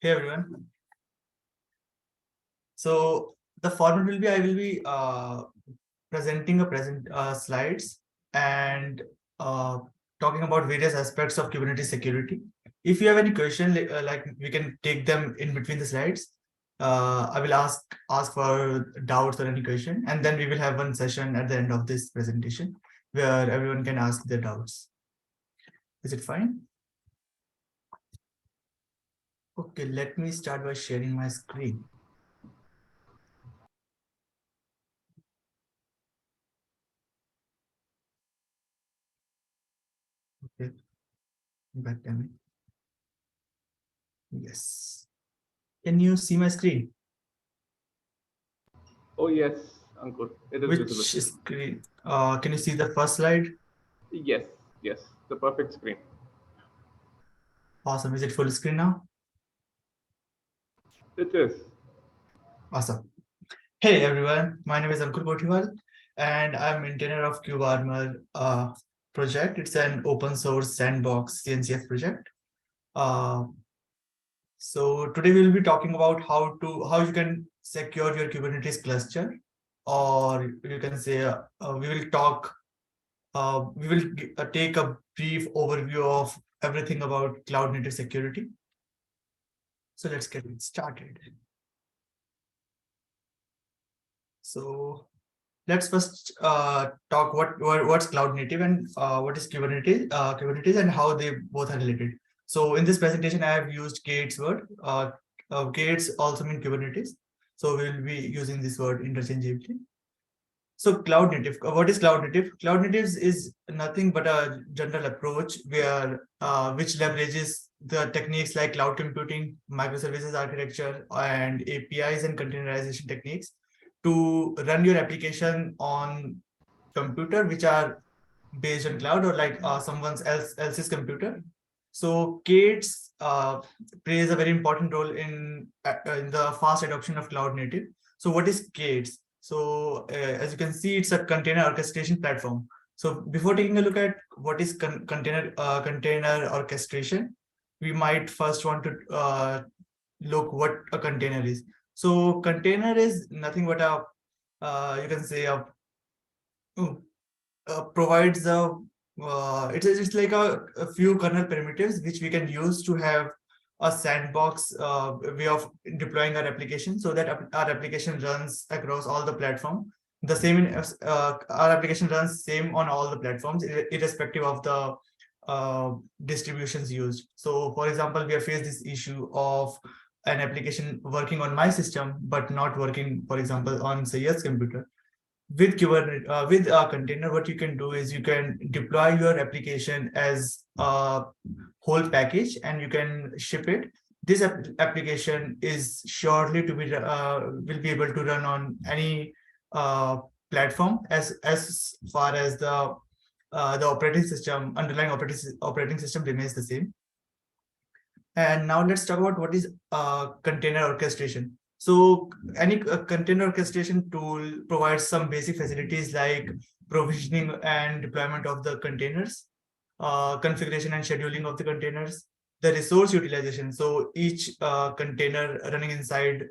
Hey everyone. So the format will be I will be presenting slides and talking about various aspects of Kubernetes security. If you have any question, like we can take them in between the slides. I will ask for doubts or any question, and then we will have one session at the end of this presentation where everyone can ask their doubts. Is it fine? Okay, let me start by sharing my screen. Okay, background. Yes. Can you see my screen? Oh yes, Ankur, it is Which visible. screen? Can you see the first slide? Yes, yes, the perfect screen. Awesome. Is it full screen now? It is. Awesome. Hey everyone, my name is Ankur Kothiwal and I'm maintainer of KubeArmor project. It's an open source sandbox CNCF project. Uh, so today we'll be talking about how you can secure your Kubernetes cluster, or you can say we will talk. We will take a brief overview of everything about cloud native security. So let's get it started. So let's first talk what's cloud native and what is Kubernetes and how they both are related. So in this presentation, I have used K8s word. K8s also mean Kubernetes. So we'll be using this word interchangeably. So cloud native, what is cloud native? Cloud natives is nothing but a general approach where which leverages the techniques like cloud computing, microservices architecture, and APIs and containerization techniques to run your application on computer which are based on cloud or like someone else's computer. So K8s plays a very important role in the fast adoption of cloud native. So what is K8s? So as you can see, it's a container orchestration platform. So before taking a look at what is container orchestration, we might first want to look what a container is. So container is nothing but a you can say provides it's like a few kernel primitives which we can use to have a sandbox way of deploying our application so that our application runs across all the platform. The same our application runs same on all the platforms irrespective of the distributions used. So for example, we have faced this issue of an application working on my system but not working, for example, on Sayyad's computer. With Kubernetes, with a container, what you can do is you can deploy your application as a whole package and you can ship it. This application is surely to be will be able to run on any platform as far as the operating system, underlying operating system remains the same. And now let's talk about what is container orchestration. So any container orchestration tool provides some basic facilities like provisioning and deployment of the containers, configuration and scheduling of the containers, the resource utilization. So each container uh, running inside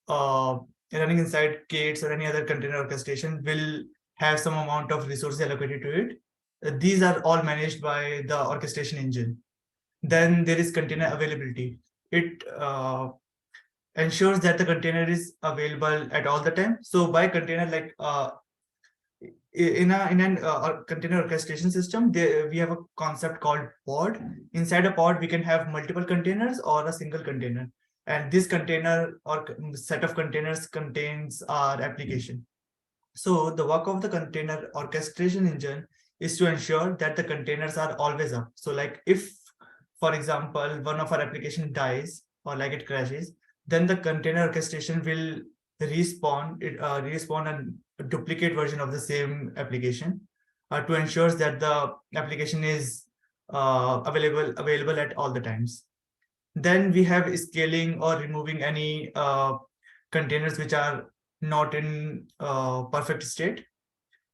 K8s or any other container orchestration will have some amount of resources allocated to it. These are all managed by the orchestration engine. Then there is container availability. It ensures that the container is available at all the time. So by container, like in an container orchestration system, we have a concept called pod. Inside a pod, we can have multiple containers or a single container, and this container or set of containers contains our application. So the work of the container orchestration engine is to ensure that the containers are always up. So like if, for example, one of our application dies or like it crashes, then the container orchestration will respawn a duplicate version of the same application to ensure that the application is available at all the times. Then we have scaling or removing any containers which are not in perfect state.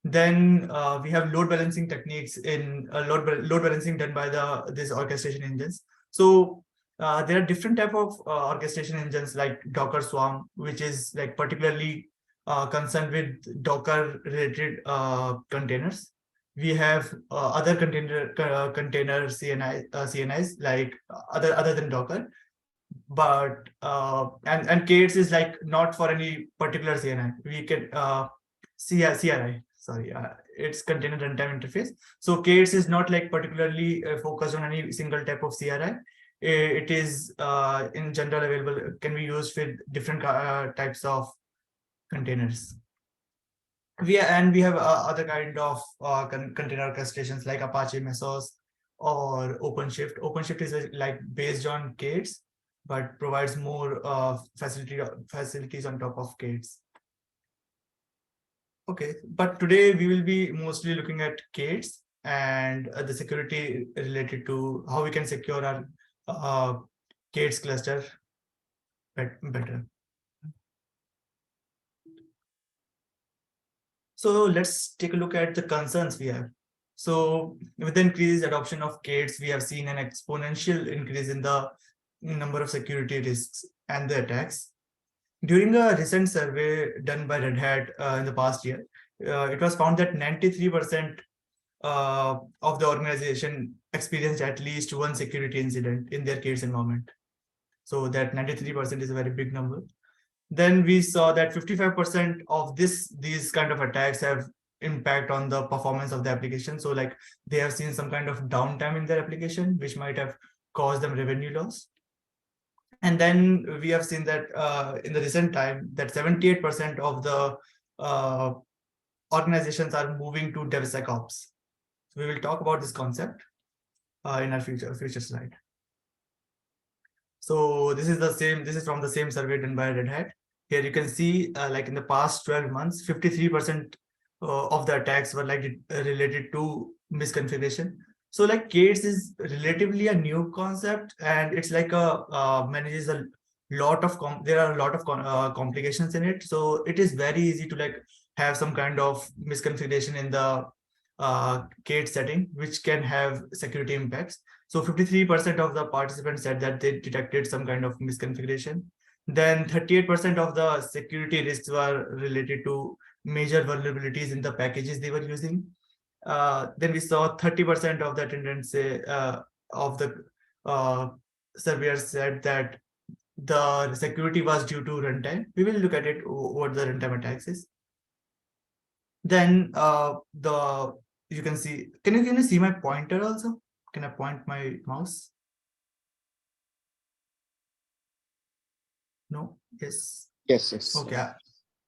Then we have load balancing techniques in load balancing done by this orchestration engines. So there are different type of orchestration engines like Docker Swarm, which is like particularly concerned with Docker related containers. We have other container CNIs like other than Docker, but and K8s is like not for any particular CNI. We can CRI, sorry, it's container runtime interface. So K8s is not like particularly focused on any single type of CRI. It is in general available, can be used with different types of containers. We have other kind of container orchestrations like Apache Mesos or OpenShift. OpenShift is like based on K8s, but provides more facilities on top of K8s. Okay, but today we will be mostly looking at K8s and the security related to how we can secure our K8s cluster better. So let's take a look at the concerns we have. So with the increased adoption of K8s, we have seen an exponential increase in the number of security risks and the attacks. During a recent survey done by Red Hat in the past year, it was found that 93% of the organization experienced at least one security incident in their K8s environment. So that 93% is a very big number. Then we saw that 55% of these kind of attacks have impact on the performance of the application. So like they have seen some kind of downtime in their application, which might have caused them revenue loss. And then we have seen that in the recent time that 78% of the organizations are moving to DevSecOps. So we will talk about this concept in our future slide. So this is from the same survey done by Red Hat. Here you can see like in the past 12 months, 53% of the attacks were like related to misconfiguration. So like K8s is relatively a new concept, and it's like a manages a lot of there are a lot of complications in it. So it is very easy to like have some kind of misconfiguration in the K8 setting, which can have security impacts. So 53% of the participants said that they detected some kind of misconfiguration. Then 38% of the security risks were related to major vulnerabilities in the packages they were using. Then we saw 30% of the attendants say of the surveyors said that the security was due to runtime. We will look at it what the runtime attacks is. Then you can see, can you see my pointer also? Can I point my mouse? No? Yes. Yes. Okay,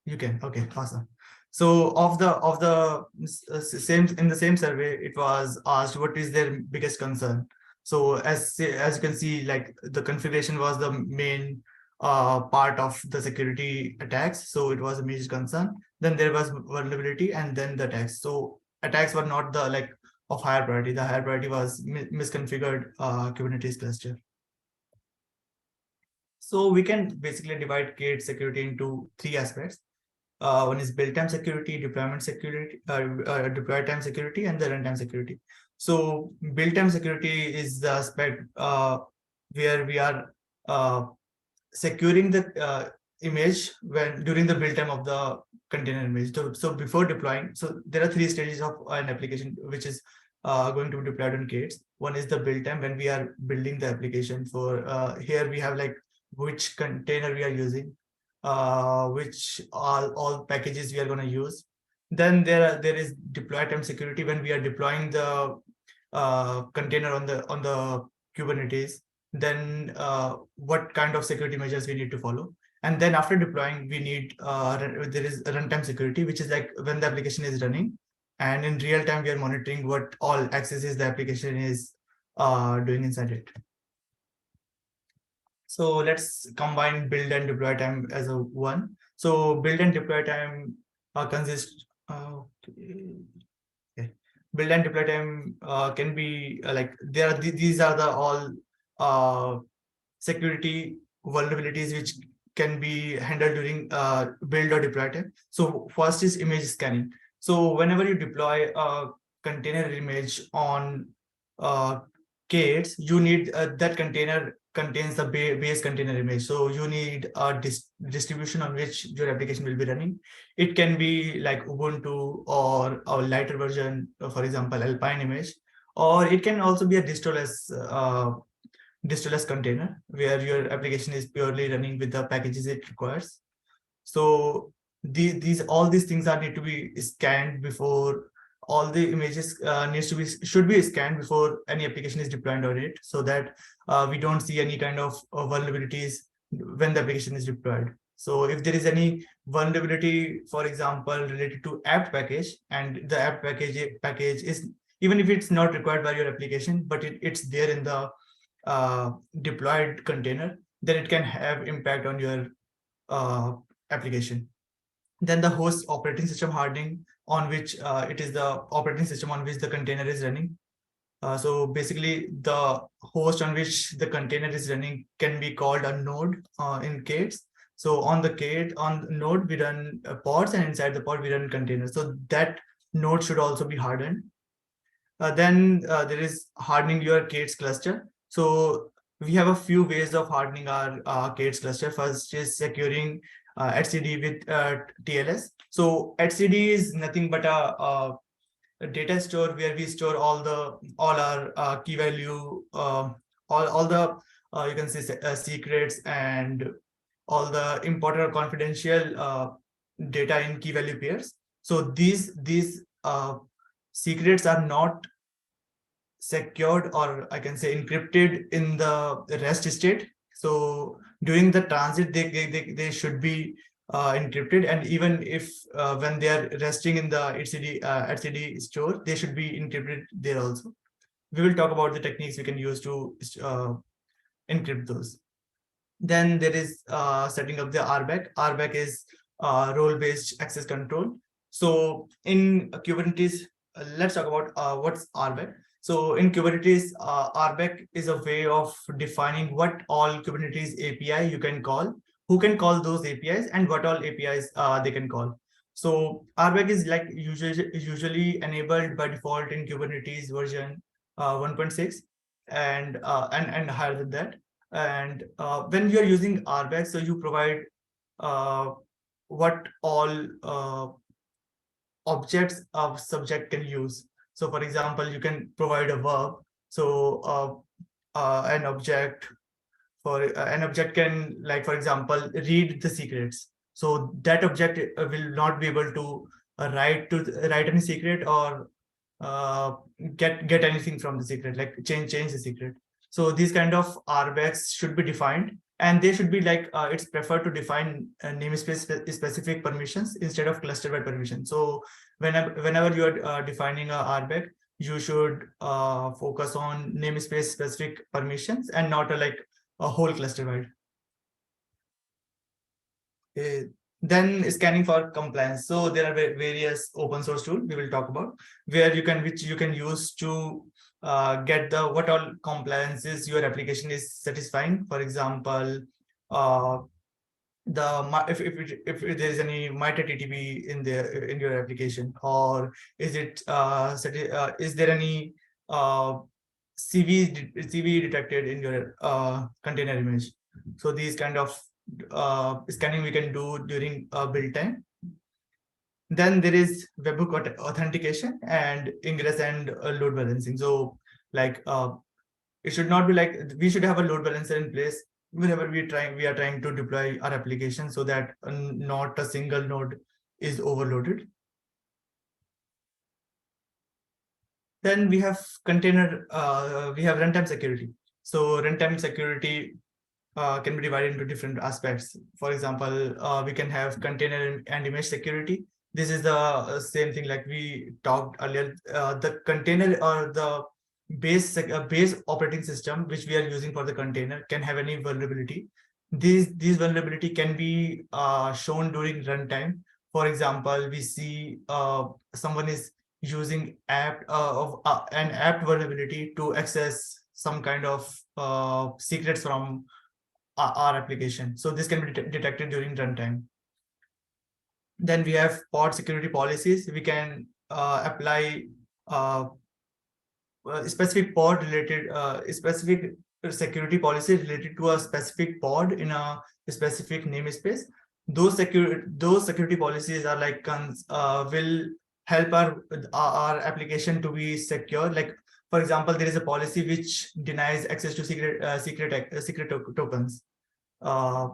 you can. Okay, awesome. So of the same in the same survey, it was asked what is their biggest concern. So as you can see, like the configuration was the main part of the security attacks. So it was a major concern. Then there was vulnerability, and then the attacks. So attacks were not the like of higher priority. The higher priority was misconfigured Kubernetes cluster. So we can basically divide K8 security into three aspects. One is build time security, deployment security, deploy time security, and the runtime security. So build time security is the aspect where we are securing the image when during the build time of the container image. So before deploying, so there are three stages of an application which is going to be deployed on K8s. One is the build time when we are building the application for here we have like which container we are using, which all packages we are going to use. Then there is deploy time security when we are deploying the container on the Kubernetes. Then what kind of security measures we need to follow. And then after deploying, we need there is runtime security, which is like when the application is running, and in real time we are monitoring what all accesses the application is doing inside it. So let's combine build and deploy time as a one. So build and deploy time consist. Okay. Build and deploy time can be like these are the all security vulnerabilities which can be handled during build or deploy time. So first is image scanning. So whenever you deploy a container image on K8s, you need that container contains the base container image. So you need a distribution on which your application will be running. It can be like Ubuntu or a lighter version, for example, Alpine image, or it can also be a distro-less container where your application is purely running with the packages it requires. So these all these things are need to be scanned before all the images should be scanned before any application is deployed on it, so that we don't see any kind of vulnerabilities when the application is deployed. So if there is any vulnerability, for example, related to apt package, and the apt package is, even if it's not required by your application, but it's there in the deployed container, then it can have impact on your uh, application. Then the host operating system hardening, on which it is the operating system on which the container is running. So basically, the host on which the container is running can be called a node in K8s. So on the node, we run pods, and inside the pod, we run containers. So that node should also be hardened. Then there is hardening your K8s cluster. So we have a few ways of hardening our K8s cluster. First is securing etcd with TLS. So etcd is nothing but a data store where we store all our key value, all the you can say secrets and all the important or confidential data in key value pairs. So these secrets are not secured, or I can say encrypted, in the rest state. So during the transit, they should be encrypted, and even if when they are resting in the etcd store, they should be encrypted there also. We will talk about the techniques we can use to encrypt those. Then there is setting up the RBAC. RBAC is role-based access control. So in Kubernetes, let's talk about what's RBAC. So in Kubernetes, RBAC is a way of defining what all Kubernetes API you can call, who can call those APIs, and what all APIs they can call. So RBAC is like usually enabled by default in Kubernetes version 1.6 and higher than that. And when you are using RBAC, so you provide what all objects of subject can use. So for example, you can provide a verb. So an object can, like, for example, read the secrets. So that object will not be able to write any secret, or uh, get anything from the secret, like change the secret. So these kind of RBACs should be defined, and they should be like it's preferred to define namespace specific permissions instead of cluster-wide permission. So whenever you are defining a RBAC, you should focus on namespace specific permissions and not like a whole cluster-wide. Then scanning for compliance. So there are various open source tools we will talk about, which you can use to get the what all compliances your application is satisfying. For example, if there is any MITRE TTP in your application, or is there any CV detected in your container image. So these kind of scanning we can do during build time. Then there is webhook authentication and ingress and load balancing. So like it should not be like, we should have a load balancer in place whenever we are trying to deploy our application, so that not a single node is overloaded. Then we have runtime security. So runtime security can be divided into different aspects. For example, we can have container and image security. This is the same thing like we talked earlier. The container, or the base operating system which we are using for the container, can have any vulnerability. These vulnerability can be shown during runtime. For example, we see someone is using an apt vulnerability to access some kind of secrets from our application. So this can be detected during runtime. Then we have pod security policies. We can apply specific pod related specific security policy related to a specific pod in a specific namespace, those security policies are like will help our application to be secure. Like for example, there is a policy which denies access to secret tokens.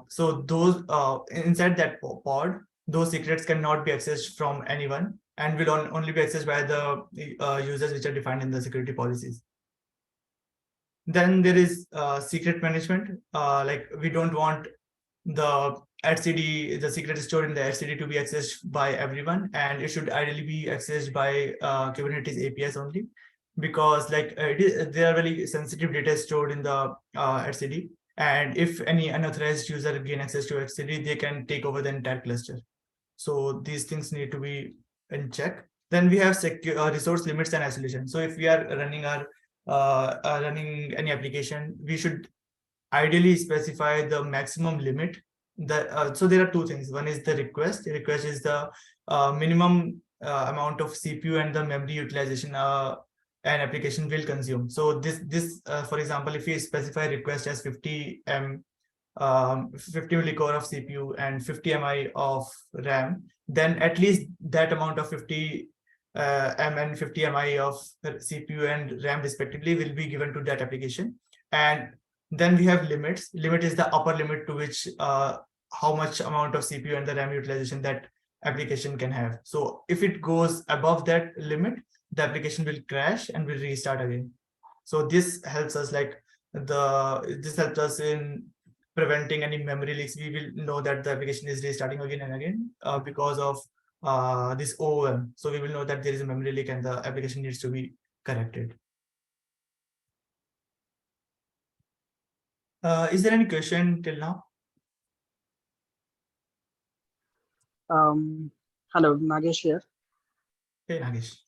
So those inside that pod, those secrets cannot be accessed from anyone and will only be accessed by the users which are defined in the security policies. Then there is secret management. Like we don't want the etcd, the secret stored in the etcd, to be accessed by everyone, and it should ideally be accessed by Kubernetes APIs only, because like there are very sensitive data stored in the etcd, and if any unauthorized user gain access to etcd, they can take over the entire cluster. So these things need to be in check. Then we have resource limits and isolation. So if we are running our running any application, we should ideally specify the maximum limit. So there are two things. One is the request. The request is the minimum amount of CPU and the memory utilization an application will consume. So this for example, if we specify request as 50 millicore of CPU and 50 mi of RAM, then at least that amount of 50 M and 50 mi of CPU and RAM respectively will be given to that application. And then we have limits. Limit is the upper limit to which how much amount of CPU and the RAM utilization that application can have. So if it goes above that limit, the application will crash and will restart again. So this helps us in preventing any memory leaks. We will know that the application is restarting again and again because of this OOM. So we will know that there is a memory leak and the application needs to be corrected. Is there any question till now? Hello, Nagesh here. Hey, Nagesh.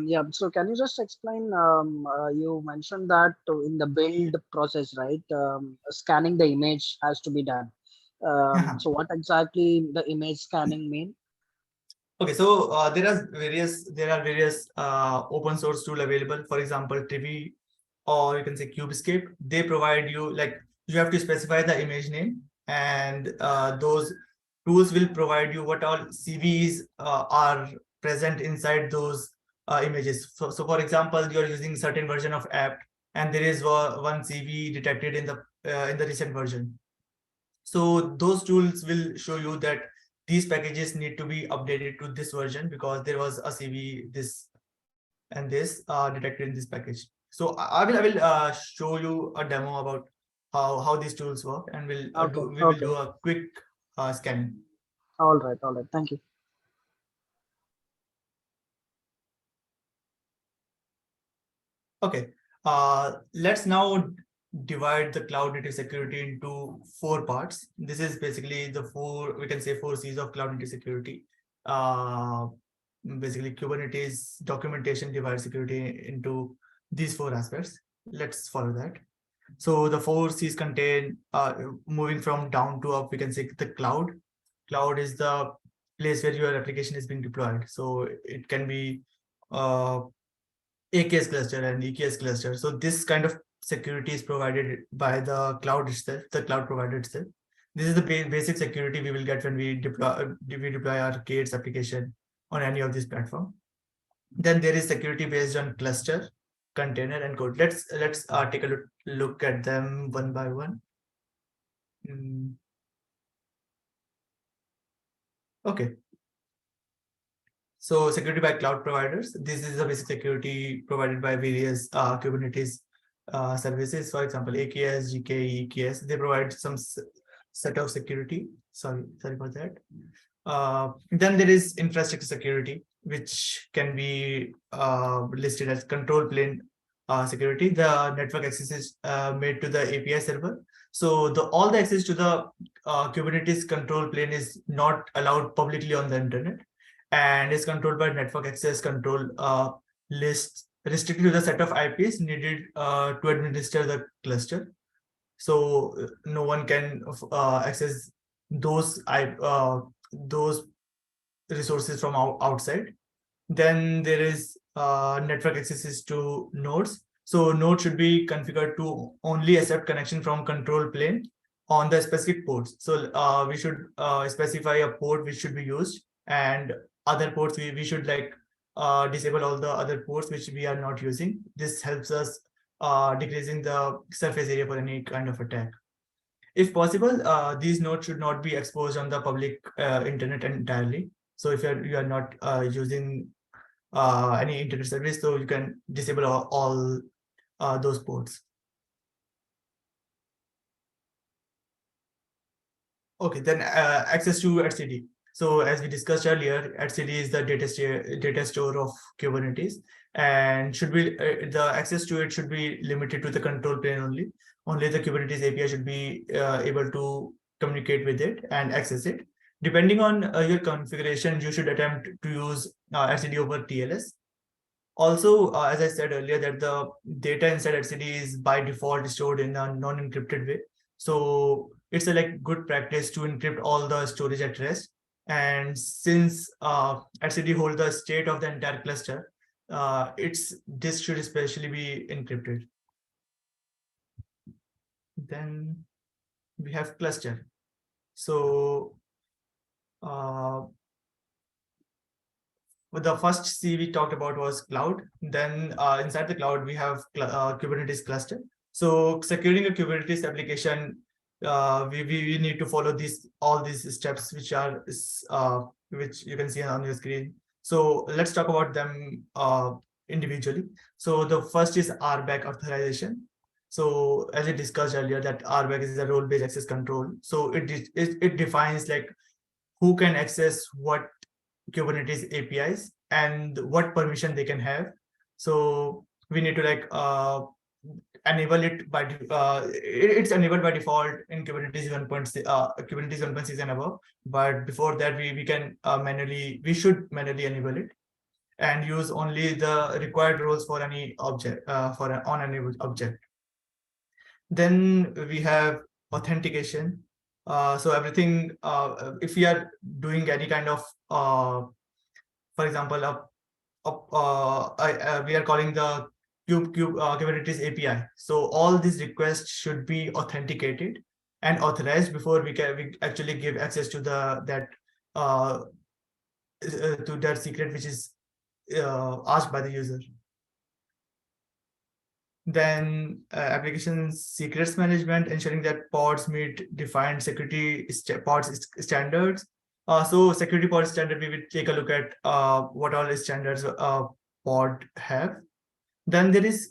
Yeah, so can you just explain, you mentioned that in the build process, right, scanning the image has to be done. So what exactly the image scanning mean? Okay, so there are various open source tool available. For example, Trivi, or you can say Cubescape. They provide you, like, you have to specify the image name, and those tools will provide you what all CVEs are present inside those images. So for example, you're using certain version of app, and there is one CVE detected in the recent version. So those tools will show you that these packages need to be updated to this version because there was a CV this and this detected in this package. So I will show you a demo about how these tools work, and we will do a quick scan. All right, thank you. Okay, let's now divide the cloud native security into 4 parts. This is basically the 4 C's of cloud native security. Basically Kubernetes documentation divides security into these 4 aspects. Let's follow that. So the 4 C's contain, moving from down to up, we can say the cloud. Cloud is the place where your application is being deployed. So it can be AKS cluster and EKS cluster. So this kind of security is provided by the cloud itself, the cloud provider itself. This is the basic security we will get when we deploy our K8s application on any of these platforms. Then there is security based on cluster, container, and code. Let's take a look at them one by one. Okay. So security by cloud providers. This is the basic security provided by various Kubernetes services. For example, AKS, GKE, EKS. They provide some set of security. Sorry for that. Then there is infrastructure security, which can be listed as control plane security. The network access is made to the API server. So all the access to the Kubernetes control plane is not allowed publicly on the internet, and is controlled by network access control lists restricted to the set of IPs needed to administer the cluster. So no one can access those resources from outside. Then there is network accesses to nodes. So node should be configured to only accept connection from control plane on the specific ports. So we should specify a port which should be used, and other ports we should like disable all the other ports which we are not using. This helps us decreasing the surface area for any kind of attack. If possible, these nodes should not be exposed on the public internet entirely. So if you are not using any internet service, so you can disable all those ports. Okay, then access to etcd. So as we discussed earlier, etcd is the data store of Kubernetes, and should be the access to it should be limited to the control plane only. Only the Kubernetes API should be able to communicate with it and access it. Depending on your configuration, you should attempt to use etcd over TLS. Also, as I said earlier, that the data inside etcd is by default stored in a non-encrypted way. So it's a like good practice to encrypt all the storage at rest. And since etcd holds the state of the entire cluster, this should especially be encrypted. Then we have cluster. So the first C we talked about was cloud. Then inside the cloud, we have Kubernetes cluster. So securing a Kubernetes application, we need to follow all these steps, which you can see on your screen. So let's talk about them individually. So the first is RBAC authorization. So as I discussed earlier, that RBAC is a role-based access control. So it defines like who can access what Kubernetes APIs and what permission they can have. So we need to like enable it by it's enabled by default in Kubernetes 1.6 and above. But before that, we should manually enable it and use only the required roles for any object for an unenabled object. Then we have authentication. So everything, if we are doing any kind of for example, we are calling the Kubernetes API. So all these requests should be authenticated and authorized before we actually give access to to that secret which is asked by the user. Then application secrets management, ensuring that pods meet defined security pods standards. So security pod standard, we will take a look at what all standards pod have. Then there is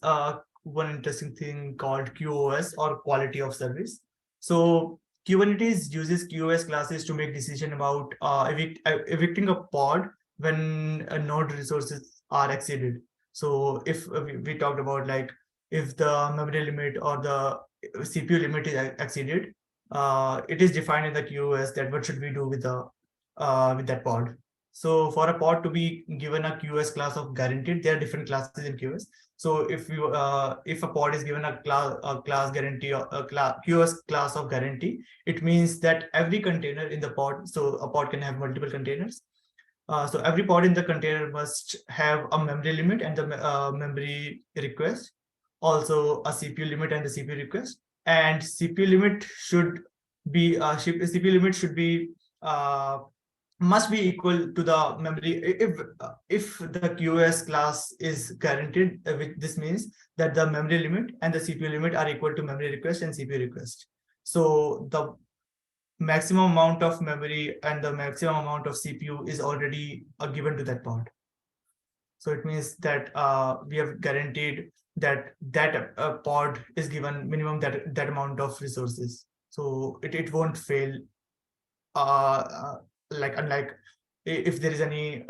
one interesting thing called QoS, or quality of service. So Kubernetes uses QoS classes to make decision about evicting a pod when node resources are exceeded. So if we talked about like if the memory limit or the CPU limit is exceeded, it is defined in the QoS that what should we do with that pod. So for a pod to be given a QoS class of guaranteed, there are different classes in QoS. So if a pod is given a class guarantee or a QoS class of guarantee, it means that every container in the pod, so a pod can have multiple containers. So every pod in the container must have a memory limit and the memory request, also a CPU limit and the CPU request, and CPU limit should be must be equal to the memory. If the QoS class is guaranteed, this means that the memory limit and the CPU limit are equal to memory request and CPU request. So the maximum amount of memory and the maximum amount of CPU is already given to that pod. So it means that we have guaranteed that pod is given minimum that amount of resources. So it won't fail. Like unlike if there is any,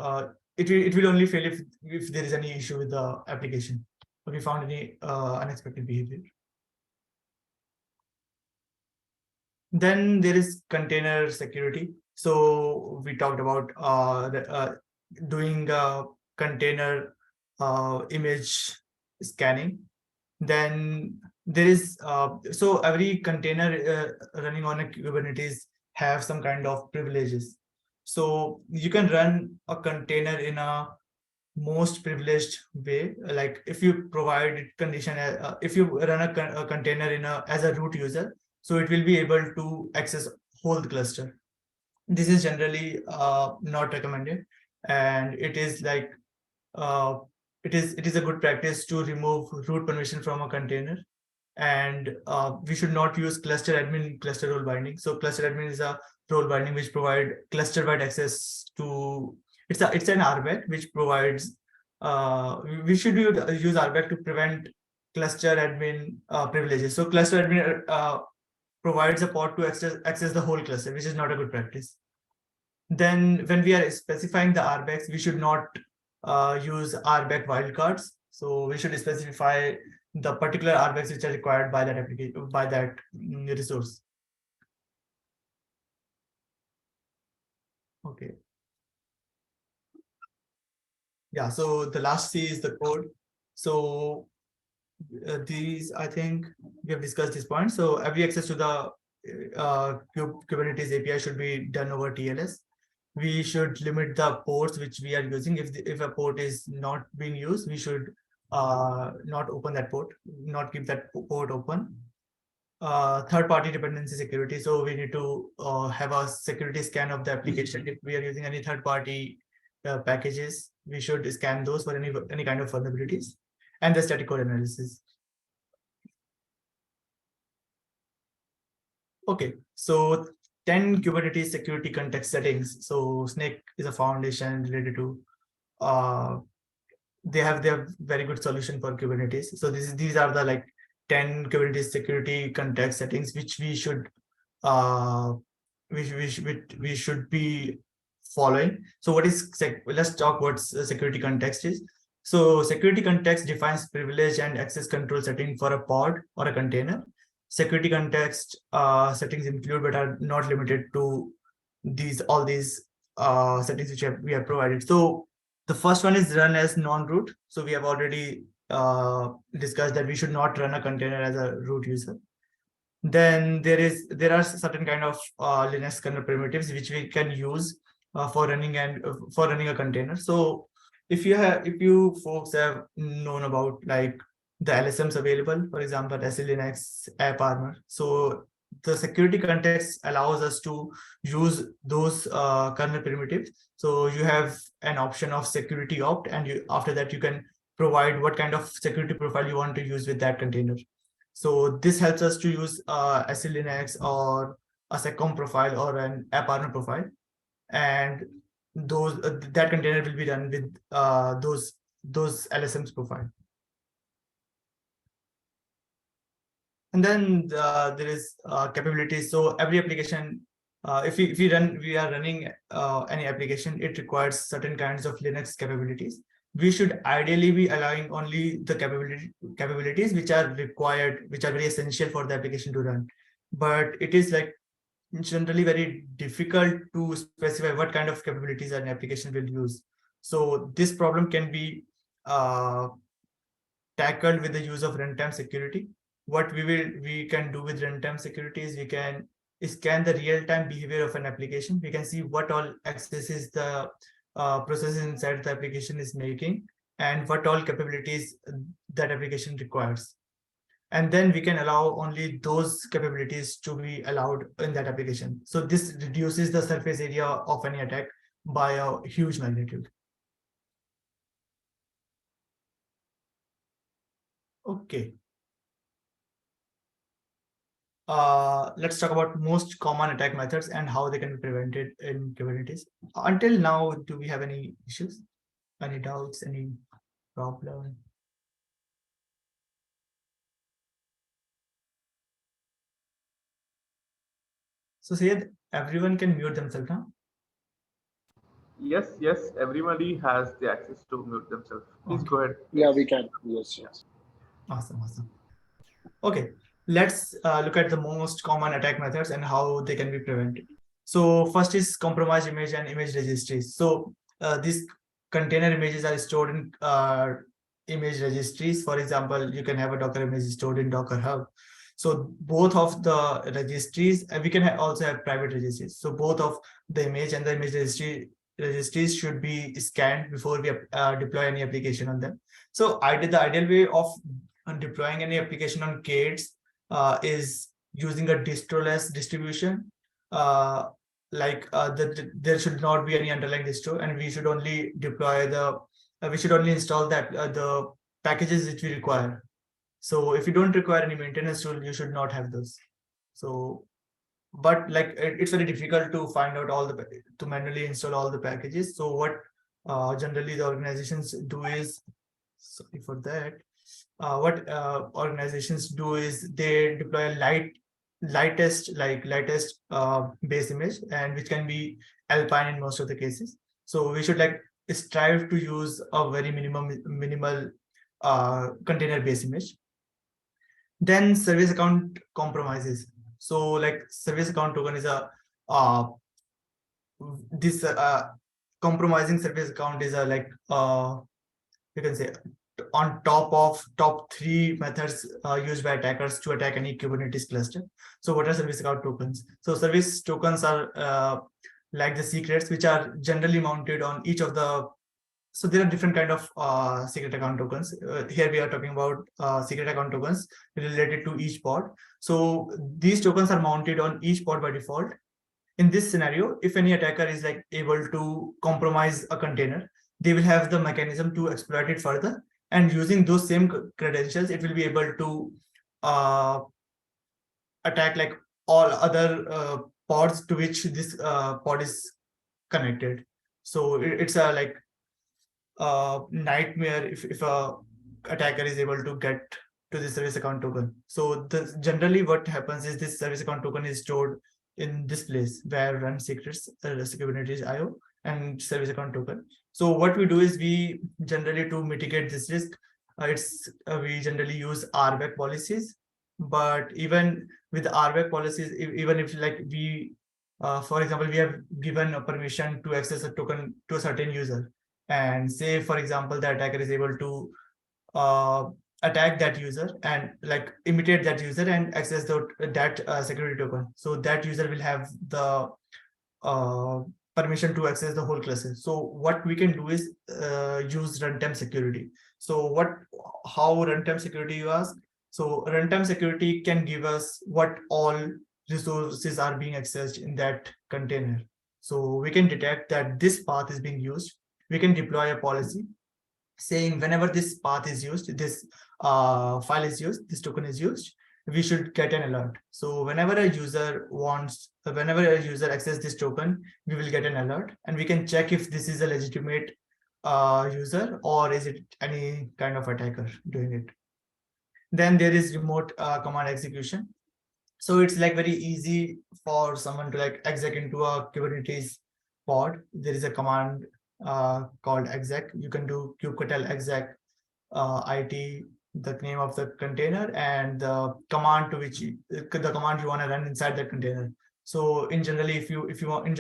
it will only fail if there is any issue with the application, or we found any unexpected behavior. Then there is container security. So we talked about doing container image scanning. Then there is so every container running on a Kubernetes have some kind of privileges. So you can run a container in a most privileged way. Like if you provide condition, if you run a container as a root user, so it will be able to access whole cluster. This is generally not recommended, and it is like uh, it is a good practice to remove root permission from a container. And we should not use cluster admin cluster role binding. So cluster admin is a role binding which provide cluster wide access to, it's an RBAC which provides we should use RBAC to prevent cluster admin privileges. So cluster admin provides a pod to access the whole cluster, which is not a good practice. Then when we are specifying the RBACs, we should not use RBAC wildcards. So we should specify the particular RBACs which are required by that application, by that resource. Okay. Yeah, so the last C is the code. So these, I think we have discussed this point. So every access to the Kubernetes API should be done over TLS. We should limit the ports which we are using. If a port is not being used, we should not open that port, not keep that port open. Third-party dependency security. So we need to have a security scan of the application. If we are using any third-party packages, we should scan those for any kind of vulnerabilities. And the static code analysis. Okay, so 10 Kubernetes security context settings. So Snake is a foundation related to they have very good solution for Kubernetes. So these are the like 10 Kubernetes security context settings which we should we should be following. So what is let's talk what security context is. So security context defines privilege and access control setting for a pod or a container. Security context settings include but are not limited to all these settings which we have provided. So the first one is run as non-root. So we have already discussed that we should not run a container as a root user. Then there are certain kind of Linux kernel primitives which we can use for running a container. So if you folks have known about like the LSMs available, for example, SLinux, AppArmor. So the security context allows us to use those kernel primitives. So you have an option of security opt, and after that you can provide what kind of security profile you want to use with that container. So this helps us to use SLinux or a seccom profile or an AppArmor profile, and that container will be run with those LSMs profile. And then there is capabilities. So every application, if we are running any application, it requires certain kinds of Linux capabilities. We should ideally be allowing only the capabilities which are required, which are very essential for the application to run. But it is like generally very difficult to specify what kind of capabilities an application will use. So this problem can be tackled with the use of runtime security. What we can do with runtime security is we can scan the real-time behavior of an application. We can see what all accesses the process inside the application is making and what all capabilities that application requires. And then we can allow only those capabilities to be allowed in that application. So this reduces the surface area of any attack by a huge magnitude. Okay. Let's talk about most common attack methods and how they can be prevented in Kubernetes. Until now, do we have any issues, any doubts, any problem? So Syed, everyone can mute themselves now. Yes, everybody has the access to mute themselves. Please Okay. go ahead. Yeah, we can. Yes. Awesome. Okay, let's look at the most common attack methods and how they can be prevented. So first is compromised image and image registries. So these container images are stored in image registries. For example, you can have a Docker image stored in Docker Hub. So both of the registries, and we can also have private registries. So both of the image and the image registry registries should be scanned before we deploy any application on them. So the ideal way of deploying any application on K8s is using a distroless distribution. There should not be any underlying distro, and we should only deploy we should only install the packages which we require. So if you don't require any maintenance tool, you should not have those. So, but like it's very difficult to find out to manually install all the packages. So what generally the organizations do is, sorry for that. What organizations do is they deploy a lightest base image, and which can be Alpine in most of the cases. So we should strive to use a very minimal container base image. Then service account compromises. So service account token is a compromising service account is you can say on top 3 methods used by attackers to attack any Kubernetes cluster. So what are service account tokens? So service tokens are like the secrets, which are generally mounted on each of the. So there are different kind of secret account tokens. Here we are talking about secret account tokens related to each pod. So these tokens are mounted on each pod by default. In this scenario, if any attacker is able to compromise a container, they will have the mechanism to exploit it further. And using those same credentials, it will be able to attack all other pods to which this pod is connected. So it's a nightmare if a attacker is able to get to the service account token. So generally what happens is this service account token is stored in this place where run secrets, Kubernetes IO and service account token. So what we do is we generally, to mitigate this risk, we generally use RBAC policies. But even with RBAC policies, even if we for example, we have given a permission to access a token to a certain user, and say for example the attacker is able to attack that user and imitate that user and access that security token. So that user will have the permission to access the whole cluster. So what we can do is use runtime security. So how runtime security, you ask? So runtime security can give us what all resources are being accessed in that container. So we can detect that this path is being used. We can deploy a policy saying whenever this path is used, this file is used, this token is used, we should get an alert. So whenever a user accesses this token, we will get an alert, and we can check if this is a legitimate user or is it any kind of attacker doing it. Then there is remote command execution. So it's very easy for someone to exec into a Kubernetes pod. There is a command called exec. You can do kubectl exec it, the name of the container, and the command you want to run inside the container. So in general, if you want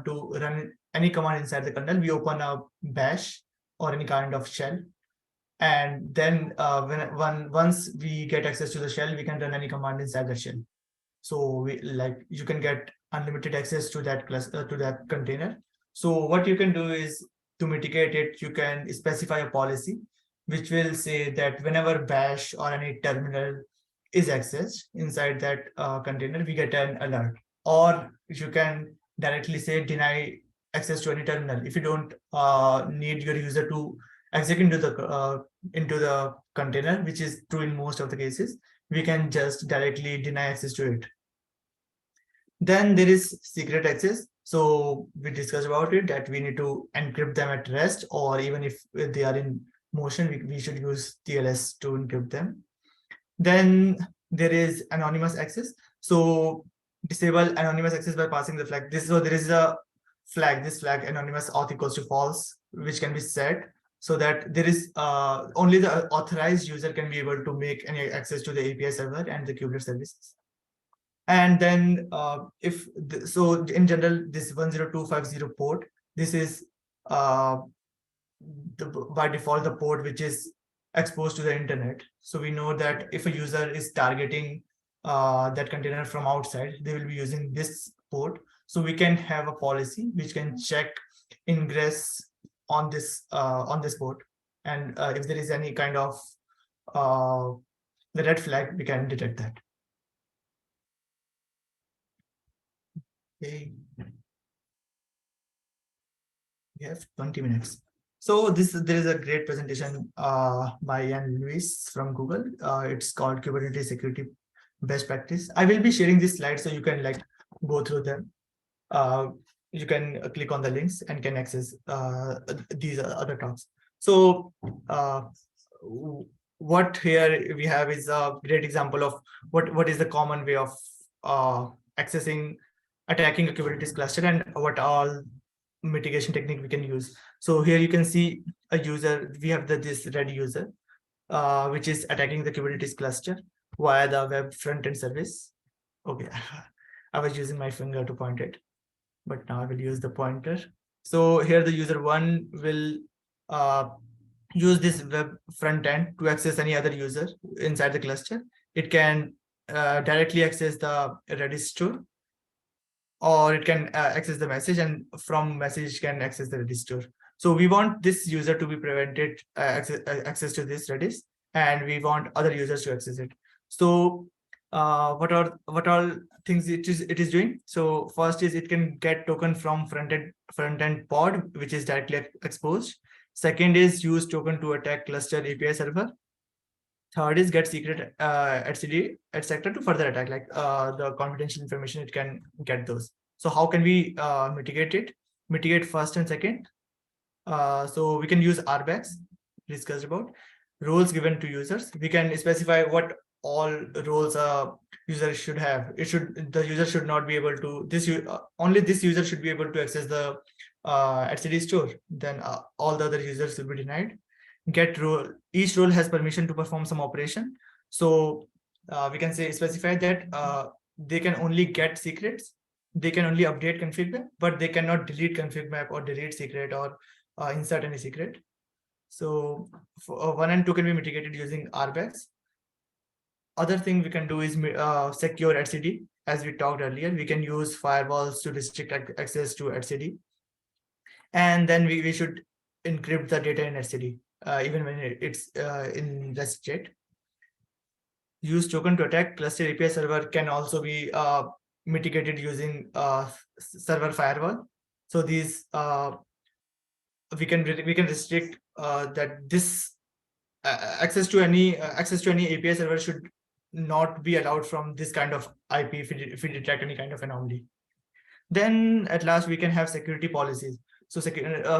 to run any command inside the kernel, we open a bash or any kind of shell, and then once we get access to the shell, we can run any command inside the shell. So you can get unlimited access to that cluster, to that container. So what you can do is, to mitigate it, you can specify a policy which will say that whenever bash or any terminal is accessed inside that container, we get an alert. Or you can directly say deny access to any terminal. If you don't need your user to exec into the container, which is true in most of the cases, we can just directly deny access to it. Then there is secret access. So we discussed about it, that we need to encrypt them at rest, or even if they are in motion, we should use TLS to encrypt them. Then there is anonymous access. So disable anonymous access by passing the flag. So there is a flag, this flag anonymous auth equals to false, which can be set so that there is only the authorized user can be able to make any access to the API server and the kubelet services. And then so in general, this 10250 port, this is by default the port which is exposed to the internet. So we know that if a user is targeting that container from outside, they will be using this port. So we can have a policy which can check ingress on this port, and if there is any kind of the red flag, we can detect that. Okay. We have 20 minutes. So there is a great presentation by Ian Lewis from Google. It's called Kubernetes Security Best Practice. I will be sharing this slide so you can like go through them. You can click on the links and can access these other talks. So what here we have is a great example of what is the common way of attacking a Kubernetes cluster, and what all mitigation technique we can use. So here you can see a user. We have this red user, which is attacking the Kubernetes cluster via the web front-end service. Okay, I was using my finger to point it, but now I will use the pointer. So here the user one will use this web front end to access any other user inside the cluster. It can directly access the Redis store, or it can access the message, and from message can access the Redis store. So we want this user to be prevented access to this Redis, and we want other users to access it. So what all things it is doing? So first is it can get token from front end pod, which is directly exposed. Second is use token to attack cluster API server. Third is get secret etcd etc. to further attack, like the confidential information it can get those. So how can we mitigate first and second? So we can use RBACs, discussed about roles given to users. We can specify what all roles a user should have. The user should not be able to only this user should be able to access the etcd store. Then all the other users will be denied. Get role. Each role has permission to perform some operation. So we can specify that they can only get secrets. They can only update config map, but they cannot delete config map or delete secret or insert any secret. So 1 and 2 can be mitigated using RBACs. Other thing we can do is secure etcd. As we talked earlier, we can use firewalls to restrict access to etcd. And then we should encrypt the data in etcd, even when it's in rest state. Use token to attack cluster API server can also be mitigated using server firewall. So these we can restrict that this access to any API server should not be allowed from this kind of IP if we detect any kind of anomaly. Then at last we can have security policies. So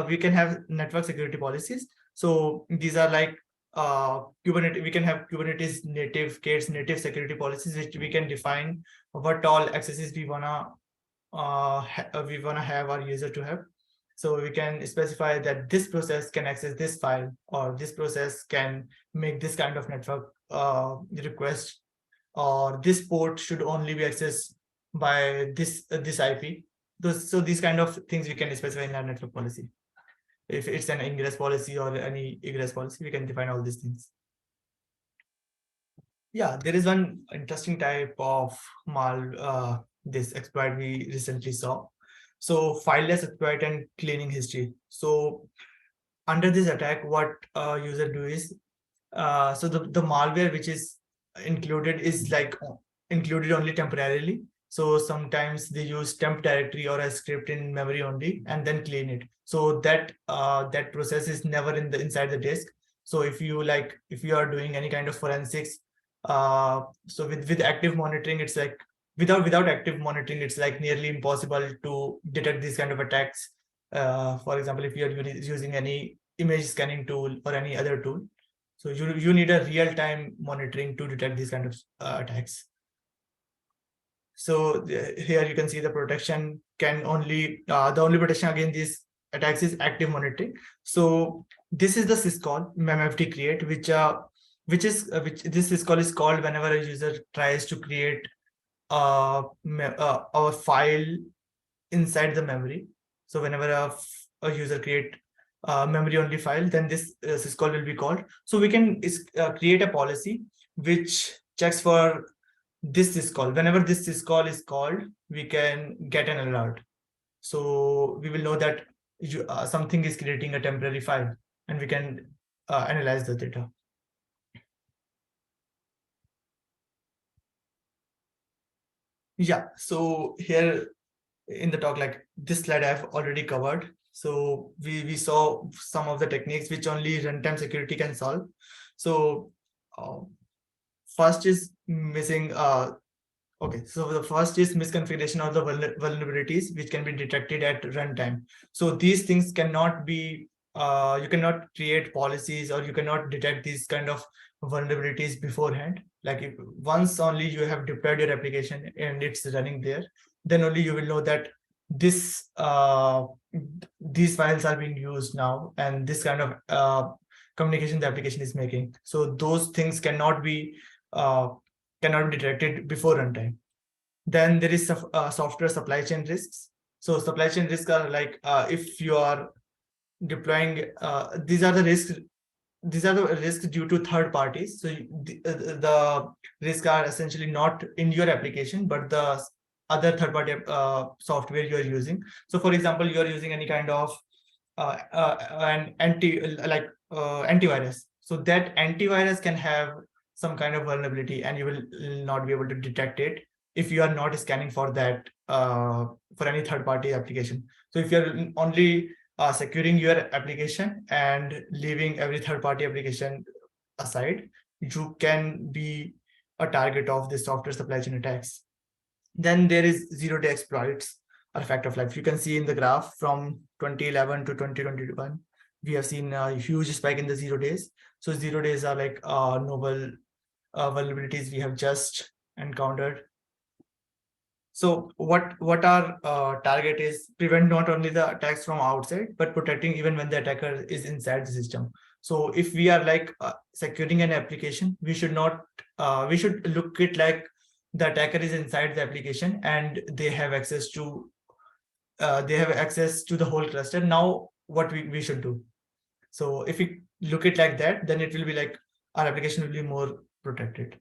we can have network security policies. So these are like Kubernetes. We can have Kubernetes native K8s native security policies, which we can define what all accesses we wanna have our user to have. So we can specify that this process can access this file, or this process can make this kind of network request, or this port should only be accessed by this IP. So these kind of things we can specify in our network policy. If it's an ingress policy or any egress policy, we can define all these things. Yeah, there is one interesting type of this exploit we recently saw. So fileless exploit and cleaning history. So under this attack, what user do is so the malware which is included is like included only temporarily. So sometimes they use temp directory or a script in memory only, and then clean it. So that that process is never inside the disk. So if you are doing any kind of forensics, so with active monitoring, it's like without active monitoring, it's like nearly impossible to detect these kind of attacks. For example, if you are using any image scanning tool or any other tool, so you need a real-time monitoring to detect these kind of attacks. So here you can see the protection can only the only protection against these attacks is active monitoring. So this is the syscall memfd create, which this syscall is called whenever a user tries to create a file inside the memory. So whenever a user create memory only file, then this syscall will be called. So we can create a policy which checks for this syscall. Whenever this syscall is called, we can get an alert. So we will know that something is creating a temporary file, and we can analyze the data. Yeah, so here in the talk, like this slide I've already covered. So we saw some of the techniques which only runtime security can solve. So first is missing okay, so the first is misconfiguration of the vulnerabilities which can be detected at runtime. So these things cannot be you cannot create policies, or you cannot detect these kind of vulnerabilities beforehand. Like if once only you have deployed your application and it's running there, then only you will know that this these files are being used now, and this kind of communication the application is making. So those things cannot be detected before runtime. Then there is software supply chain risks. So supply chain risks are like if you are deploying, these are the risks due to third parties. So the risks are essentially not in your application, but the other third party software you are using. So for example, you are using any kind of an antivirus. So that antivirus can have some kind of vulnerability, and you will not be able to detect it if you are not scanning for that for any third party application. So if you're only securing your application and leaving every third party application aside, you can be a target of the software supply chain attacks. Then there is zero-day exploits, are a fact of life. You can see in the graph from 2011 to 2021, we have seen a huge spike in the 0 days. So 0 days are like novel vulnerabilities we have just encountered. So what our target is, prevent not only the attacks from outside, but protecting even when the attacker is inside the system. So if we are like securing an application, we should not we should look it like the attacker is inside the application and they have access to the whole cluster. Now what we should do. So if we look it like that, then it will be like our application will be more protected.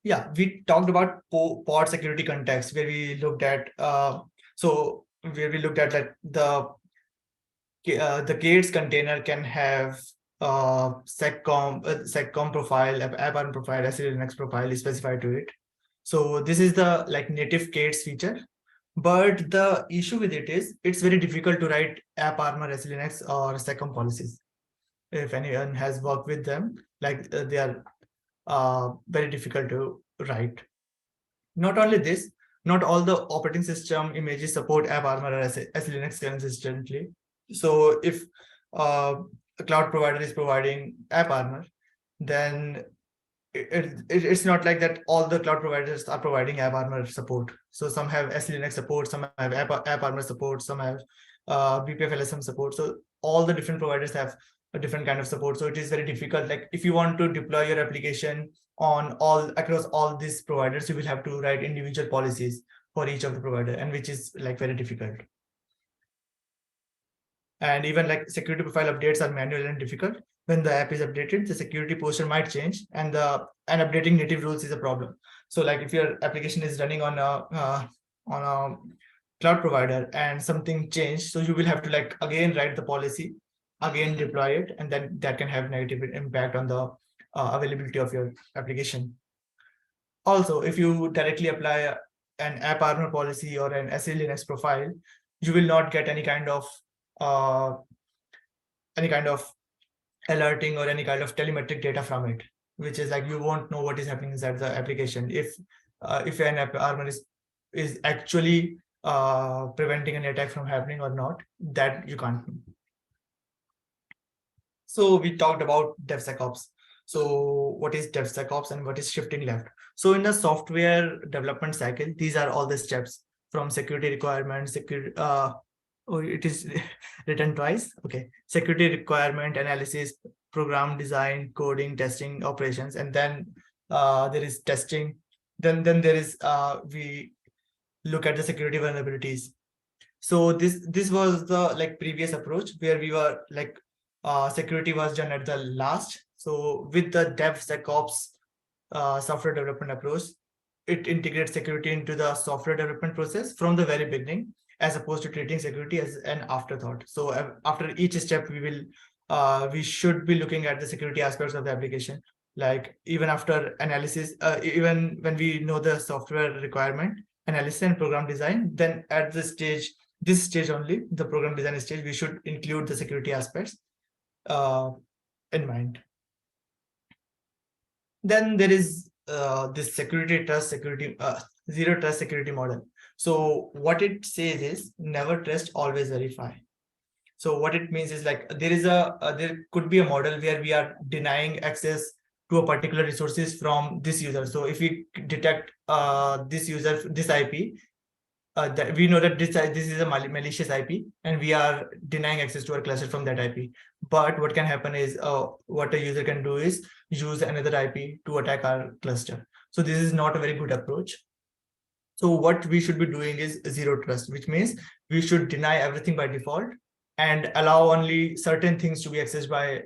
Yeah, we talked about pod security context, where we looked at like the K8s container can have seccom profile, AppArmor profile, SLNX profile is specified to it. So this is the like native K8s feature. But the issue with it is it's very difficult to write AppArmor, SLNX, or seccom policies. If anyone has worked with them, like they are very difficult to write. Not only this, not all the operating system images support AppArmor or SLNX consistently. So if a cloud provider is providing AppArmor, then it's not like that all the cloud providers are providing AppArmor support. So some have SLNX support, some have AppArmor support, some have BPF-LSM support. So all the different providers have a different kind of support. So it is very difficult. Like if you want to deploy your application on across all these providers, you will have to write individual policies for each of the provider, and which is like very difficult. And even like security profile updates are manual and difficult. When the app is updated, the security posture might change, and updating native rules is a problem. So like if your application is running on a cloud provider and something changed, so you will have to like again write the policy, again deploy it, and then that can have negative impact on the availability of your application. Also, if you directly apply an AppArmor policy or an SLNX profile, you will not get any kind of alerting or any kind of telemetric data from it, which is like you won't know what is happening inside the application. If an AppArmor is actually preventing an attack from happening or not, that you can't know. So we talked about DevSecOps. So what is DevSecOps and what is shifting left? So in the software development cycle, these are all the steps from security requirements, it is written twice. Okay. Security requirement analysis, program design, coding, testing, operations, and then there is testing. Then there is we look at the security vulnerabilities. So this was the like previous approach where we were like security was done at the last. So with the DevSecOps software development approach, it integrates security into the software development process from the very beginning. as opposed to treating security as an afterthought. So after each step, we should be looking at the security aspects of the application. Like even after analysis, even when we know the software requirement, analysis and program design, then at this stage only, the program design stage, we should include the security aspects in mind. Then there is this zero trust security model. So what it says is never trust, always verify. So what it means is like there could be a model where we are denying access to a particular resources from this user. So if we detect this user, this IP, that we know that this is a malicious IP, and we are denying access to our cluster from that IP. But what can happen is what a user can do is use another IP to attack our cluster. So this is not a very good approach. So what we should be doing is zero trust, which means we should deny everything by default and allow only certain things to be accessed by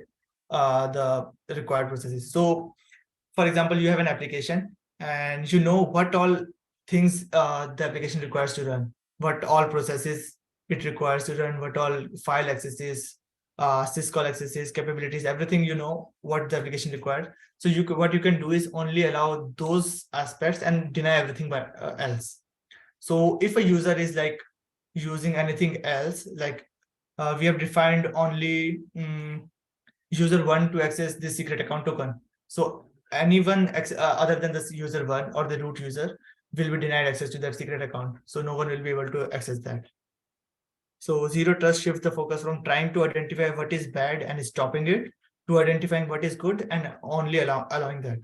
the required processes. So for example, you have an application and you know what all things the application requires to run, what all processes it requires to run, what all file accesses, syscall accesses, capabilities, everything, you know what the application requires. So what you can do is only allow those aspects and deny everything by else. So if a user is like using anything else, like we have defined only user one to access the secret account token. So anyone other than this user one or the root user will be denied access to that secret account. So no one will be able to access that. So zero trust shifts the focus from trying to identify what is bad and stopping it to identifying what is good and only allowing that.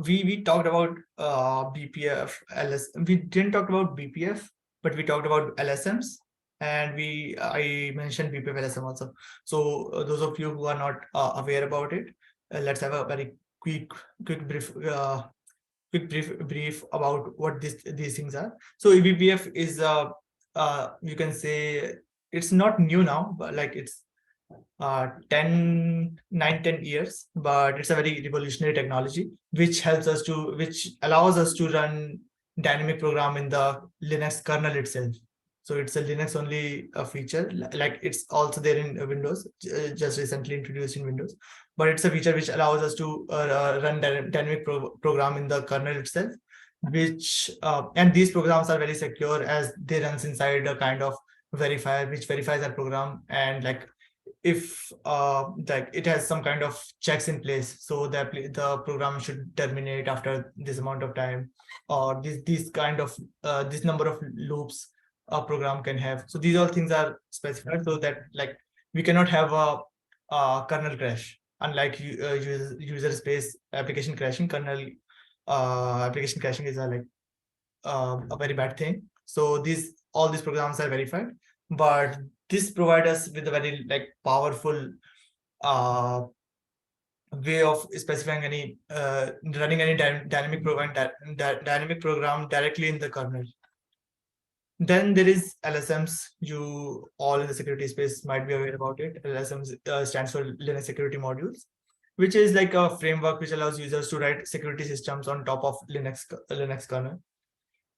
We talked about BPF-LSM. We didn't talk about BPF, but we talked about LSMs, and I mentioned BPF-LSM also. So those of you who are not aware about it, let's have a very quick brief about what these things are. So BPF is you can say it's not new now, but like it's 10 years, but it's a very revolutionary technology which allows us to run dynamic program in the Linux kernel itself. So it's a Linux only feature, like it's also there in Windows, just recently introduced in Windows, but it's a feature which allows us to run dynamic program in the kernel itself, which and these programs are very secure as they runs inside a kind of verifier which verifies our program, and like if like it has some kind of checks in place, so that the program should terminate after this amount of time, or this kind of this number of loops a program can have. So these all things are specified so that like we cannot have a kernel crash, unlike user space application crashing. Kernel application crashing is a very bad thing. So all these programs are verified, but this provides us with a very like powerful way of specifying any running any dynamic program directly in the kernel. Then there is LSMs. You all in the security space might be aware about it. LSMs stands for Linux Security Modules, which is like a framework which allows users to write security systems on top of Linux kernel.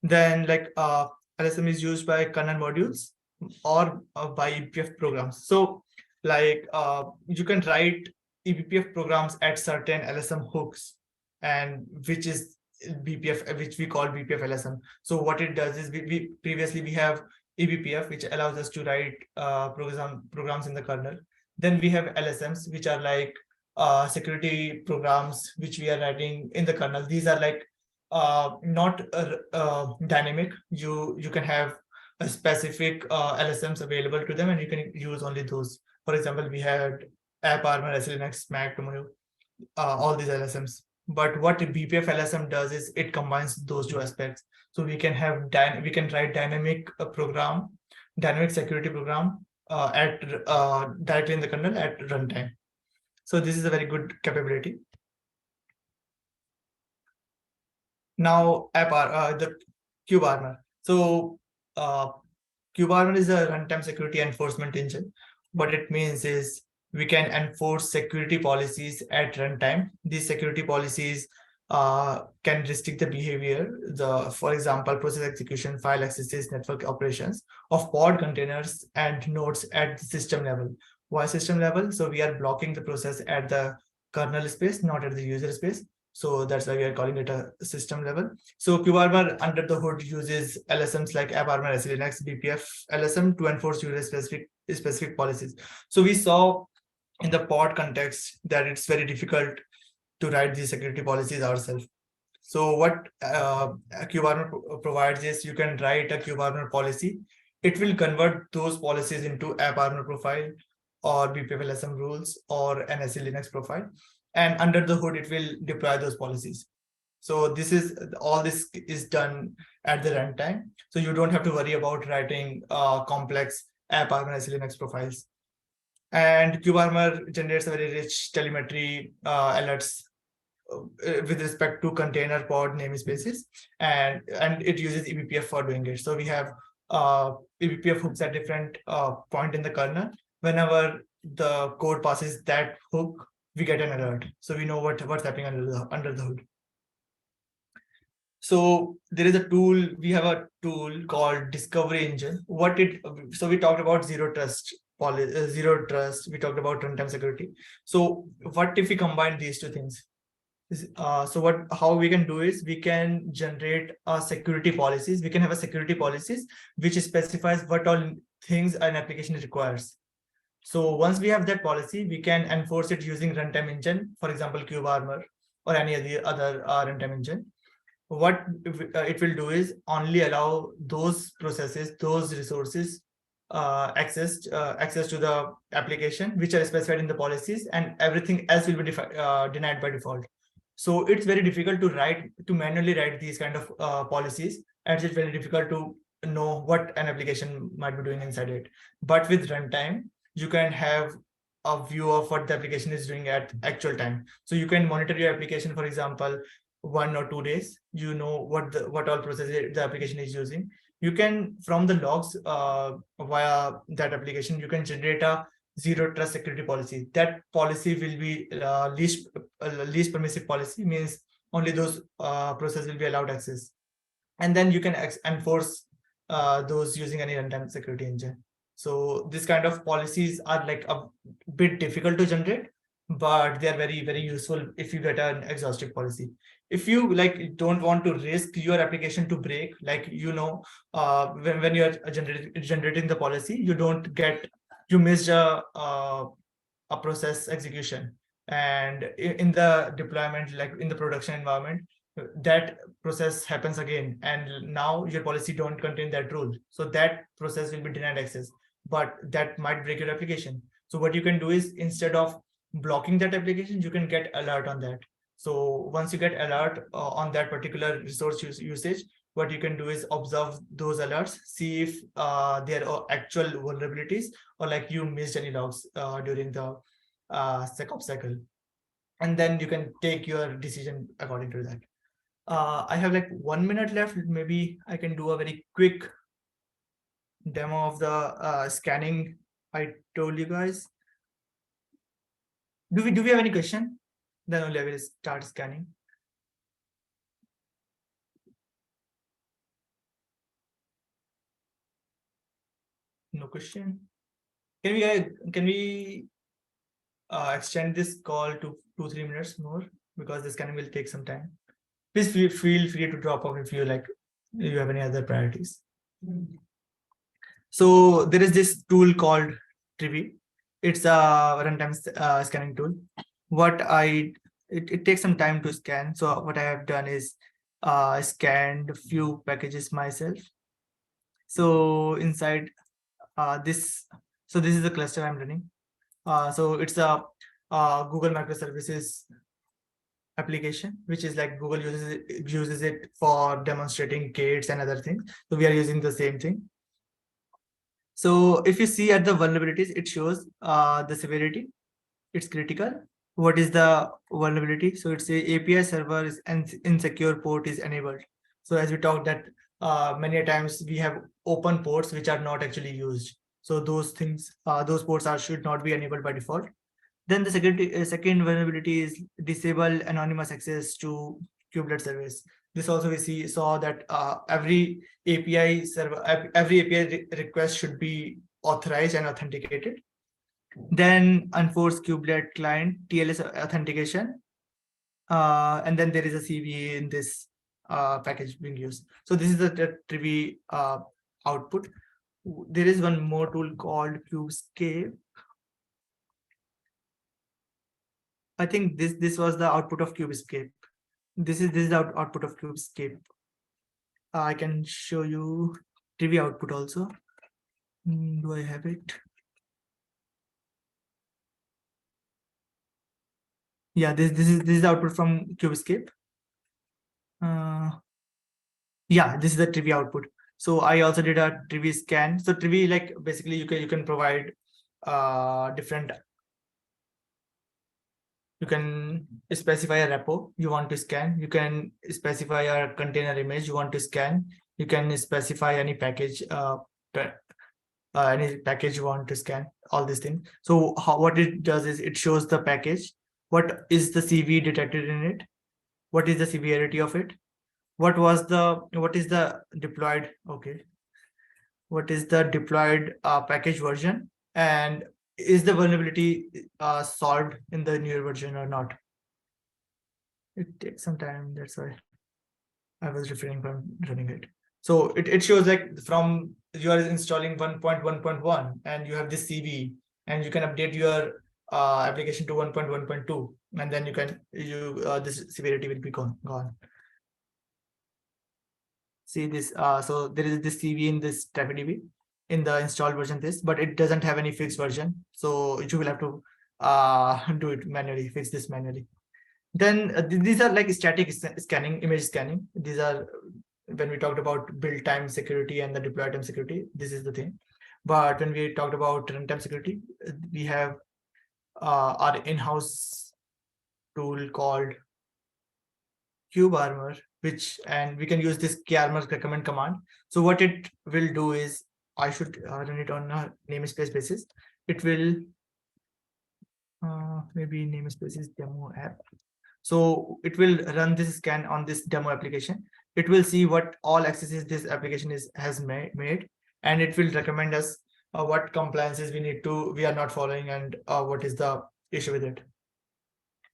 Then like LSM is used by kernel modules or by eBPF programs. So like you can write eBPF programs at certain LSM hooks, and which is BPF, which we call BPF-LSM. So what it does is we previously have eBPF, which allows us to write programs in the kernel. Then we have LSMs, which are like security programs which we are writing in the kernel. These are like not dynamic. You can have a specific LSMs available to them, and you can use only those. For example, we had AppArmor, SLNX, Mac, Tomoyo, all these LSMs. But what BPF-LSM does is it combines those two aspects. So we can have we can write dynamic security program directly in the kernel at runtime. So this is a very good capability. Now the KubeArmor. So KubeArmor is a runtime security enforcement engine. What it means is we can enforce security policies at runtime. These security policies can restrict the behavior, for example, process execution, file accesses, network operations of pod containers and nodes at the system level. Why system level? So we are blocking the process at the kernel space, not at the user space. So that's why we are calling it a system level. So KubeArmor under the hood uses LSMs like AppArmor, SLNX, BPF-LSM to enforce user specific policies. So we saw in the pod context that it's very difficult to write these security policies ourselves. So what KubeArmor provides is you can write a KubeArmor policy. It will convert those policies into AppArmor profile or BPF-LSM rules or an SE Linux profile. And under the hood, it will deploy those policies. So all this is done at the runtime. So you don't have to worry about writing complex AppArmor SE Linux profiles. And KubeArmor generates a very rich telemetry alerts with respect to container pod namespaces, and it uses eBPF for doing it. So we have eBPF hooks at different point in the kernel. Whenever the code passes that hook, we get an alert. So we know what's happening under the hood. So there is a tool, we have a tool called Discovery Engine. So we talked about zero trust, we talked about runtime security. So what if we combine these two things? How we can do is we can generate security policies. We can have a security policies which specifies what all things an application requires. So once we have that policy, we can enforce it using runtime engine, for example, KubeArmor or any other runtime engine. What it will do is only allow those processes, those resources access to the application which are specified in the policies, and everything else will be denied by default. So it's very difficult to manually write these kind of policies, and it's very difficult to know what an application might be doing inside it. But with runtime, you can have a view of what the application is doing at actual time. So you can monitor your application, for example, 1 or 2 days. You know what all processes the application is using. You can, from the logs via that application, you can generate a zero trust security policy. That policy will be least permissive policy, means only those processes will be allowed access. And then you can enforce those using any runtime security engine. So this kind of policies are like a bit difficult to generate, but they are very, very useful if you get an exhaustive policy. If you don't want to risk your application to break, when you are generating the policy, you missed a process execution, and in the deployment, like in the production environment, that process happens again, and now your policy don't contain that rule, so that process will be denied access, but that might break your application. So what you can do is, instead of blocking that application, you can get alert on that. So once you get alert on that particular resource usage, what you can do is observe those alerts, see if there are actual vulnerabilities, or like you missed any logs during the SecOps cycle, and then you can take your decision according to that. I have like 1 minute left. Maybe I can do a very quick demo of the scanning I told you guys. Do we have any question? Then only I will start scanning. No question. Can we extend this call to 2-3 minutes more, because the scanning will take some time? Please feel free to drop off if you have any other priorities. So there is this tool called Trivi. It's a runtime scanning tool. It takes some time to scan. So what I have done is scanned a few packages myself. So inside this is the cluster I'm running. So it's a Google microservices application, which is like Google uses it for demonstrating K8s and other things. So we are using the same thing. So if you see at the vulnerabilities, it shows the severity. It's critical. What is the vulnerability? So it's a API server is insecure port is enabled. So as we talked that many times we have open ports which are not actually used. So those ports should not be enabled by default. Then the second vulnerability is disable anonymous access to kubelet service. This also we saw that every API server, every API request should be authorized and authenticated. Then enforce kubelet client TLS authentication. And then there is a CVE in this package being used. So this is the trivia output. There is one more tool called Kubescape. I think this was the output of Kubescape. This is the output of Kubescape. I can show you trivia output also. Do I have it? Yeah, this is the output from Kubescape. Yeah, this is the trivia output. So I also did a trivia scan. So trivia, like basically you can provide different. You can specify a repo you want to scan. You can specify a container image you want to scan. You can specify any package, any package you want to scan. All these things. So what it does is it shows the package. What is the CV detected in it? What is the severity of it? What is the deployed? Okay. What is the deployed package version? And is the vulnerability solved in the newer version or not? It takes some time. That's why I was refraining from running it. So it shows like from you are installing 1.1.1 and you have this CV and you can update your application to 1.1.2 and then this severity will be gone. See this, so there is this CV in this TrafficDB in the installed version but it doesn't have any fixed version. So you will have to do it manually, fix this manually. Then these are like static scanning, image scanning. These are when we talked about build time security and the deploy time security, this is the thing. But when we talked about runtime security, we have our in-house tool called KubeArmor, and we can use this KubeArmor recommend command. So what it will do is I should run it on a namespace basis. It will maybe namespace is demo app. So it will run this scan on this demo application. It will see what all accesses this application has made, and it will recommend us what compliances we are not following, and what is the issue with it.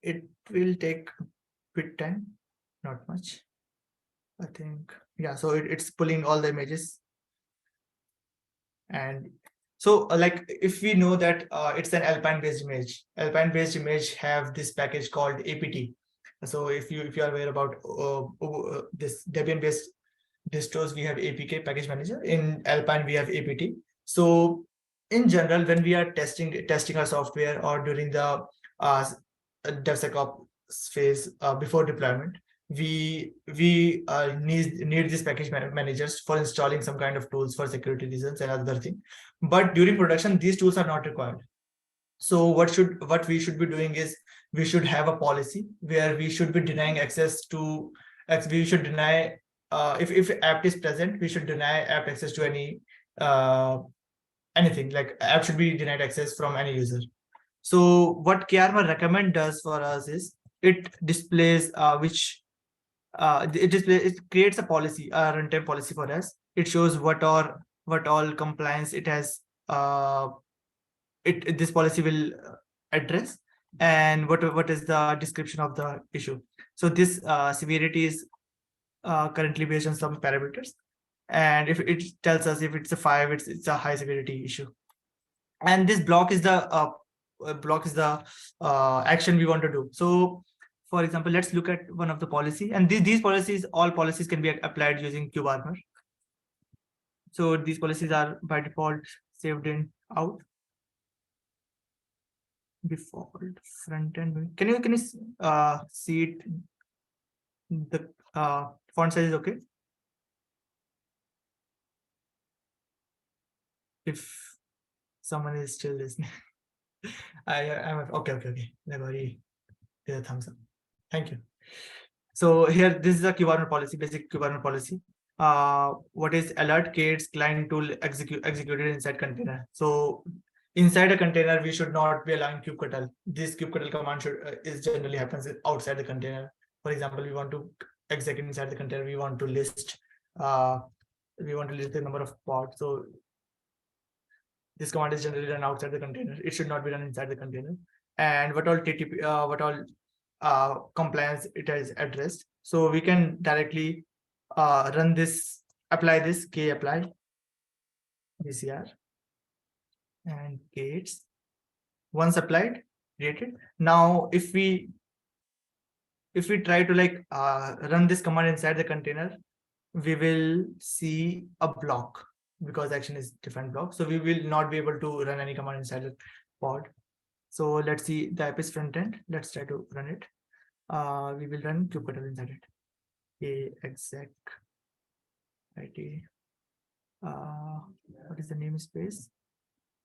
It will take a bit time, not much. I think, yeah, so it's pulling all the images. And so like if we know that it's an Alpine based image have this package called APT. So if you are aware about this Debian based distros, we have APK package manager. In Alpine we have APT. So in general, when we are testing our software or during the DevSecOps phase before deployment, we need these package managers for installing some kind of tools for security reasons and other thing. But during production, these tools are not required. So what we should be doing is we should have a policy where we should be denying access to. We should deny if apt is present, we should deny apt access to any anything. Like app should be denied access from any user. So what KubeArmor recommend does for us is it displays it creates a policy, a runtime policy for us. It shows what all compliance it has. This policy will address, and what is the description of the issue. So this severity is currently based on some parameters, and if it tells us if it's a 5, it's a high severity issue. And this block is the action we want to do. So for example, let's look at one of the policy, and these policies, all policies can be applied using KubeArmor. So these policies are by default saved in out. Default front end. Can you see it? The font size is okay. If someone is still listening, I'm okay. Everybody, give a thumbs up. Thank you. So here, this is a KubeArmor policy, basic KubeArmor policy. What is alert K8s client tool executed inside container? So inside a container, we should not be allowing kubectl. This kubectl command is generally happens outside the container. For example, we want to exec inside the container, we want to list the number of pods. So this command is generally run outside the container. It should not be run inside the container. And what all TTP, what all compliance it has addressed. So we can directly run this, apply this K apply BCR and K8s. Once applied, created. Now, if we try to like run this command inside the container, we will see a block because action is different block. So we will not be able to run any command inside the pod. So let's see the app is front end. Let's try to run it. We will run kubectl inside it. Exec IT. What is the namespace?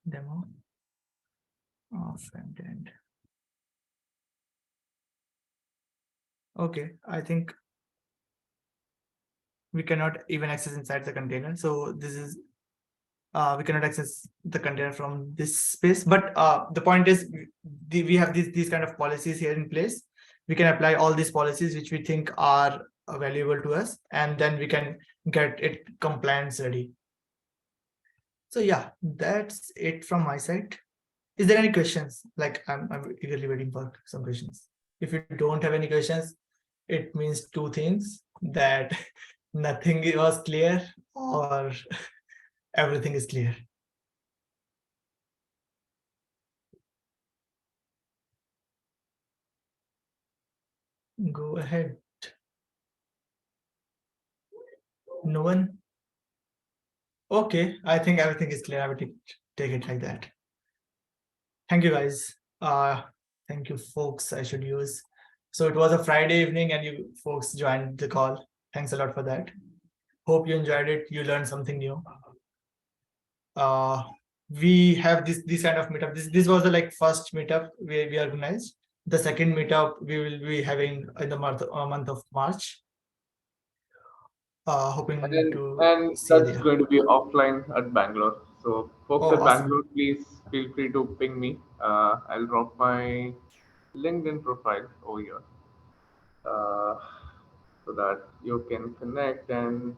Demo. Front end. Okay, I think we cannot even access inside the container. So this is we cannot access the container from this space. But the point is, we have these kind of policies here in place. We can apply all these policies which we think are valuable to us, and then we can get it compliance ready. So yeah, that's it from my side. Is there any questions? Like I'm eagerly waiting for some questions. If you don't have any questions, it means two things: that nothing was clear or everything is clear. Go ahead. No one? Okay, I think everything is clear. I will take it like that. Thank you, guys. Thank you, folks. I should use. So it was a Friday evening and you folks joined the call. Thanks a lot for that. Hope you enjoyed it. You learned something new. We have this kind of meetup. This was the like first meetup we organized. The second meetup we will be having in the month of March. Hoping And see you that's there. going to be offline at Bangalore. So folks Oh, at awesome. Bangalore, please feel free to ping me. I'll drop my LinkedIn profile over here so that you can connect and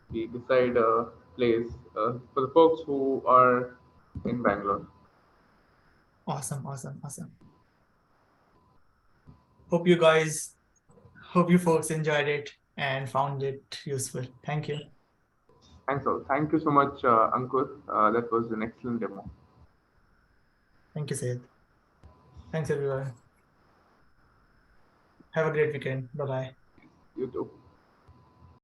we decide a place for the folks who are in Bangalore. Awesome. Hope you folks enjoyed it and found it useful. Thank you. Thanks all. Thank you so much, Ankur. That was an excellent demo. Thank you, Sayed. Thanks, everyone. Have a great weekend. Bye-bye. You too.